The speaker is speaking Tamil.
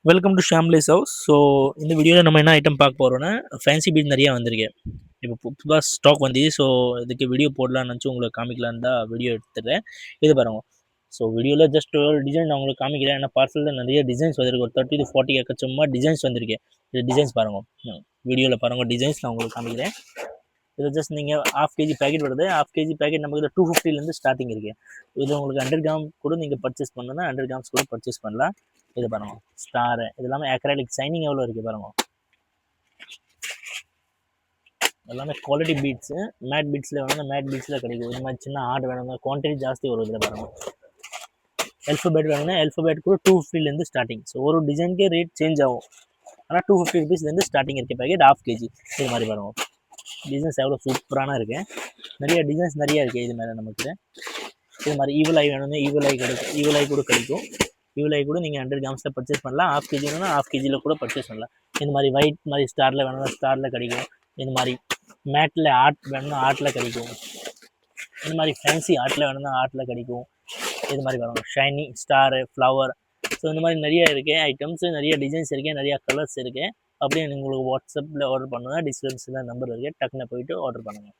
Welcome to Shamla's house. So இந்த வீடியோவில் நம்ம என்ன ஐட்டம் பார்க்க போகிறோன்னா, ஃபேன்சி பீட் நிறையா வந்திருக்கு. இப்போ புதுசாக ஸ்டாக் வந்து, ஸோ இதுக்கு வீடியோ போடலான்னு நினச்சி உங்களுக்கு காமிக்கலான்னு தான் வீடியோ எடுத்துகிறேன். இது பாருங்க. ஸோ வீடியோவில் ஜஸ்ட் ஒரு டிசைன் நான் உங்களுக்கு காமிக்கிறேன். ஏன்னா பார்சலில் நிறைய டிசைன்ஸ் வந்திருக்கு. ஒரு 30 to 40 எக்கச்சக்கமாக டிசைன்ஸ் வந்திருக்கு. இது டிசைன்ஸ் பாருங்க. வீடியோவில் பாருங்கள், டிசைன்ஸ் நான் உங்களுக்கு காமிக்கிறேன். இது ஜஸ்ட் நீங்கள் ½ kg பேக்கெட் வருது. ½ kg பேக்கெட் நமக்கு இதில் 250 ஸ்டார்டிங் இருக்குது. இது உங்களுக்கு 100 கிராம் கூட நீங்கள் பர்ச்சேஸ் பண்ணணும்னா 100 கிராம்ஸ் கூட பர்ச்சேஸ் பண்ணலாம். இது பாருங்க, ஸ்டார். இது எல்லாமே அக்ரைலிக் சைனிங் எவ்வளோ இருக்குது பாருங்க. எல்லாமே குவாலிட்டி பீட்ஸு. மேட் பீட்ஸில் வேணும்னா மேட் பீட்ஸில் கிடைக்கும். இந்த மாதிரி சின்ன ஆர்ட் வேணும்னா குவான்டிட்டி ஜாஸ்தி வரும். இதில் பாருங்க, எல்ஃபபேட் வேணும்னா எல்ஃபபேட் கூட 250 ஸ்டார்டிங். ஸோ ஒரு டிசைனுக்கே ரேட் சேஞ்ச் ஆகும். ஆனால் 250 rupees ஸ்டார்டிங் இருக்குது பேக்கெட் ½ kg. இது மாதிரி பாருங்க, டிசைன்ஸ் எவ்வளோ சூப்பரான இருக்குது. நிறைய டிசைன்ஸ் நிறையா இருக்குது இது மேலே நமக்கு. இது மாதிரி ஈவல் ஐ வேணும்னா ஈவல் ஐ கிடைக்கும். ஈவல் ஐ கூட கிடைக்கும். ஈவல் ஐ கூட நீங்கள் 100 கிராம்ஸில் பர்ச்சேஸ் பண்ணலாம். ½ kg வேணும்னா ½ kgயில் கூட பர்ச்சேஸ் பண்ணலாம். இந்த மாதிரி ஒயிட் மாதிரி ஸ்டாரில் வேணும்னா ஸ்டாரில் கிடைக்கும். இந்த மாதிரி மேட்டில் ஆர்ட் வேணும்னா ஆர்ட்டில் கிடைக்கும். இந்த மாதிரி ஃபேன்சி ஆர்ட்டில் வேணும்னா ஆர்ட்டில் கிடைக்கும். இது மாதிரி வேணும் ஷைனி ஸ்டாரு, ஃப்ளவர். ஸோ இந்த மாதிரி நிறைய இருக்குது ஐட்டம்ஸ், நிறைய டிசைன்ஸ் இருக்குது, நிறையா கலர்ஸ் இருக்குது. அப்படியே உங்களுக்கு வாட்ஸ்அப்பில் ஆர்டர் பண்ணுங்கள். டிஸ்கிரிப்ஷனில் நம்பர் இருக்குது. டக்குன்னு போயிட்டு ஆர்டர் பண்ணுங்கள்.